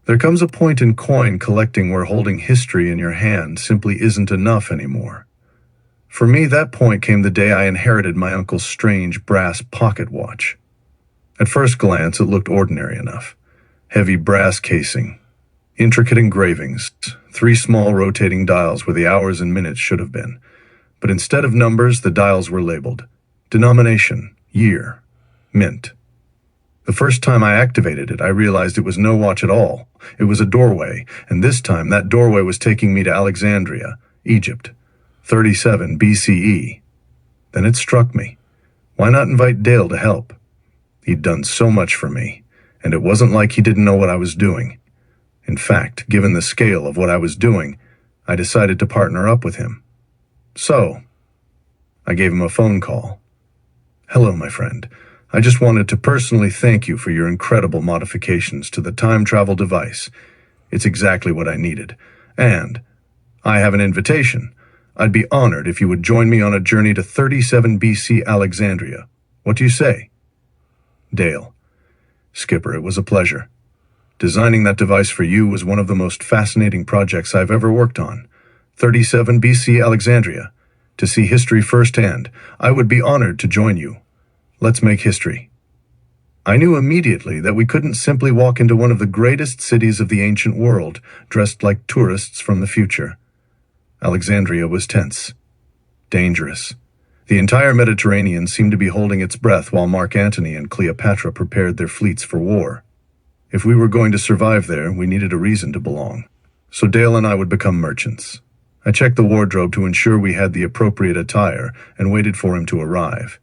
There comes a point in coin collecting where holding history in your hand simply isn't enough anymore. For me, that point came the day I inherited my uncle's strange brass pocket watch. At first glance, it looked ordinary enough. Heavy brass casing, intricate engravings, 3 small rotating dials where the hours and minutes should have been. But instead of numbers, the dials were labeled denomination, year, mint. The first time I activated it, I realized it was no watch at all. It was a doorway, and this time that doorway was taking me to Alexandria, Egypt, 37 BCE. Then it struck me. Why not invite Dale to help? He'd done so much for me, and it wasn't like he didn't know what I was doing. In fact, given the scale of what I was doing, I decided to partner up with him. So, I gave him a phone call. "Hello, my friend. I just wanted to personally thank you for your incredible modifications to the time travel device. It's exactly what I needed. And I have an invitation. I'd be honored if you would join me on a journey to 37 BC Alexandria. What do you say?" Dale: "Skipper, it was a pleasure. Designing that device for you was one of the most fascinating projects I've ever worked on. 37 BC Alexandria. To see history firsthand, I would be honored to join you. Let's make history." I knew immediately that we couldn't simply walk into one of the greatest cities of the ancient world, dressed like tourists from the future. Alexandria was tense, dangerous. The entire Mediterranean seemed to be holding its breath while Mark Antony and Cleopatra prepared their fleets for war. If we were going to survive there, we needed a reason to belong. So Dale and I would become merchants. I checked the wardrobe to ensure we had the appropriate attire and waited for him to arrive.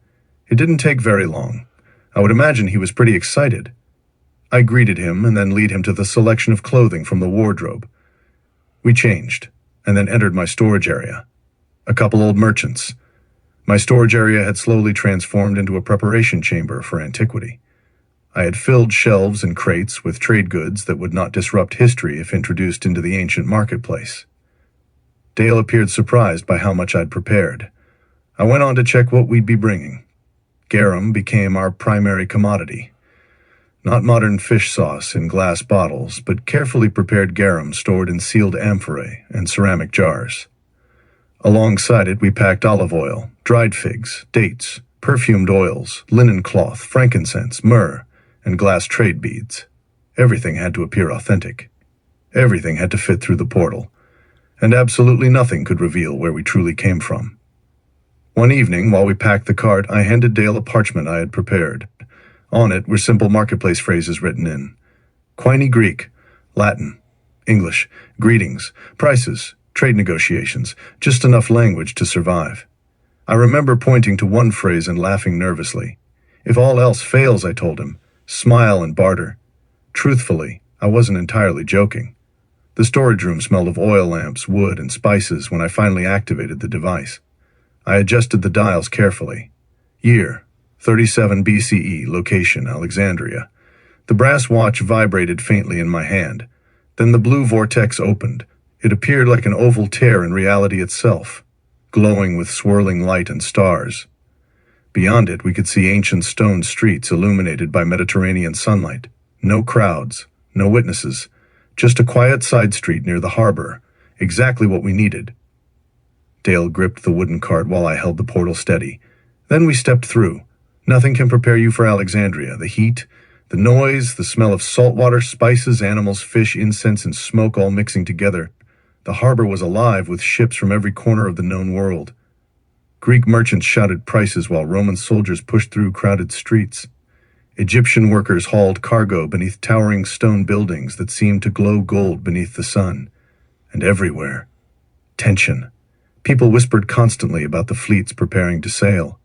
It didn't take very long. I would imagine he was pretty excited. I greeted him and then lead him to the selection of clothing from the wardrobe. We changed, and then entered my storage area. A couple old merchants. My storage area had slowly transformed into a preparation chamber for antiquity. I had filled shelves and crates with trade goods that would not disrupt history if introduced into the ancient marketplace. Dale appeared surprised by how much I'd prepared. I went on to check what we'd be bringing. Garum became our primary commodity. Not modern fish sauce in glass bottles, but carefully prepared garum stored in sealed amphorae and ceramic jars. Alongside it, we packed olive oil, dried figs, dates, perfumed oils, linen cloth, frankincense, myrrh, and glass trade beads. Everything had to appear authentic. Everything had to fit through the portal, and absolutely nothing could reveal where we truly came from. One evening, while we packed the cart, I handed Dale a parchment I had prepared. On it were simple marketplace phrases written in Koine Greek, Latin, English, greetings, prices, trade negotiations, just enough language to survive. I remember pointing to one phrase and laughing nervously. If all else fails, I told him, smile and barter. Truthfully, I wasn't entirely joking. The storage room smelled of oil lamps, wood, and spices when I finally activated the device. I adjusted the dials carefully. Year, 37 BCE, location, Alexandria. The brass watch vibrated faintly in my hand. Then the blue vortex opened. It appeared like an oval tear in reality itself, glowing with swirling light and stars. Beyond it, we could see ancient stone streets illuminated by Mediterranean sunlight. No crowds, no witnesses, just a quiet side street near the harbor, exactly what we needed. Dale gripped the wooden cart while I held the portal steady. Then we stepped through. Nothing can prepare you for Alexandria. The heat, the noise, the smell of salt water, spices, animals, fish, incense, and smoke all mixing together. The harbor was alive with ships from every corner of the known world. Greek merchants shouted prices while Roman soldiers pushed through crowded streets. Egyptian workers hauled cargo beneath towering stone buildings that seemed to glow gold beneath the sun. And everywhere, tension. People whispered constantly about the fleets preparing to sail.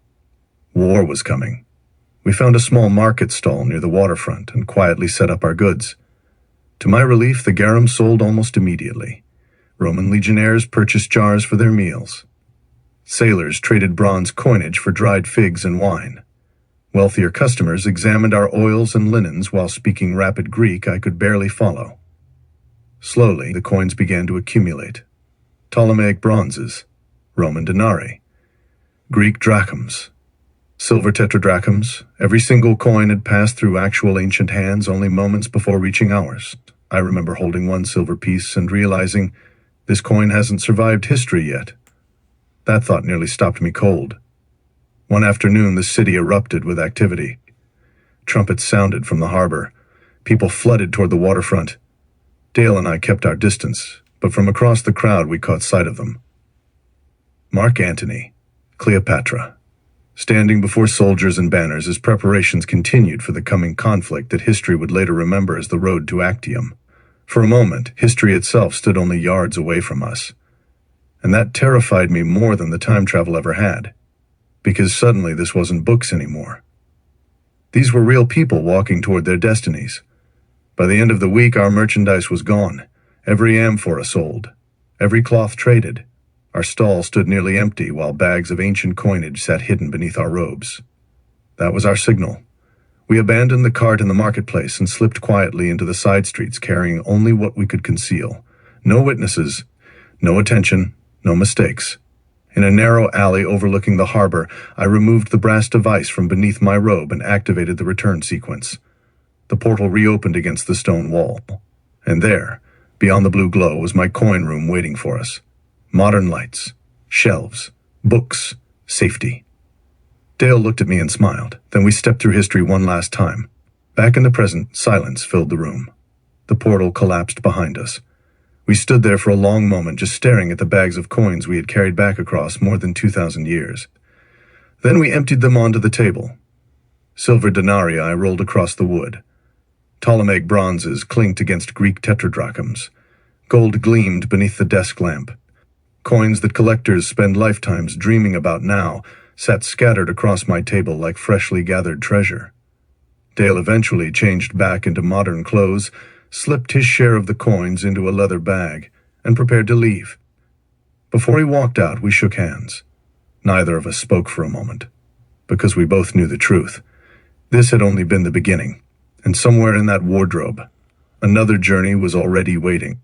War was coming. We found a small market stall near the waterfront and quietly set up our goods. To my relief, the garum sold almost immediately. Roman legionnaires purchased jars for their meals. Sailors traded bronze coinage for dried figs and wine. Wealthier customers examined our oils and linens while speaking rapid Greek I could barely follow. Slowly, the coins began to accumulate. Ptolemaic bronzes, Roman denarii, Greek drachms, silver tetradrachms. Every single coin had passed through actual ancient hands only moments before reaching ours. I remember holding one silver piece and realizing this coin hasn't survived history yet. That thought nearly stopped me cold. One afternoon, the city erupted with activity. Trumpets sounded from the harbor. People flooded toward the waterfront. Dale and I kept our distance, but from across the crowd we caught sight of them. Mark Antony, Cleopatra, standing before soldiers and banners as preparations continued for the coming conflict that history would later remember as the road to Actium. For a moment, history itself stood only yards away from us. And that terrified me more than the time travel ever had, because suddenly this wasn't books anymore. These were real people walking toward their destinies. By the end of the week, our merchandise was gone, every amphora sold, every cloth traded. Our stall stood nearly empty while bags of ancient coinage sat hidden beneath our robes. That was our signal. We abandoned the cart in the marketplace and slipped quietly into the side streets carrying only what we could conceal. No witnesses, no attention, no mistakes. In a narrow alley overlooking the harbor, I removed the brass device from beneath my robe and activated the return sequence. The portal reopened against the stone wall. And there, beyond the blue glow, was my coin room waiting for us. Modern lights, shelves, books, safety. Dale looked at me and smiled. Then we stepped through history one last time. Back in the present, silence filled the room. The portal collapsed behind us. We stood there for a long moment, just staring at the bags of coins we had carried back across more than 2,000 years. Then we emptied them onto the table. Silver denarii rolled across the wood. Ptolemaic bronzes clinked against Greek tetradrachms. Gold gleamed beneath the desk lamp. Coins that collectors spend lifetimes dreaming about now sat scattered across my table like freshly gathered treasure. Dale eventually changed back into modern clothes, slipped his share of the coins into a leather bag, and prepared to leave. Before he walked out, we shook hands. Neither of us spoke for a moment, because we both knew the truth. This had only been the beginning, and somewhere in that wardrobe, another journey was already waiting.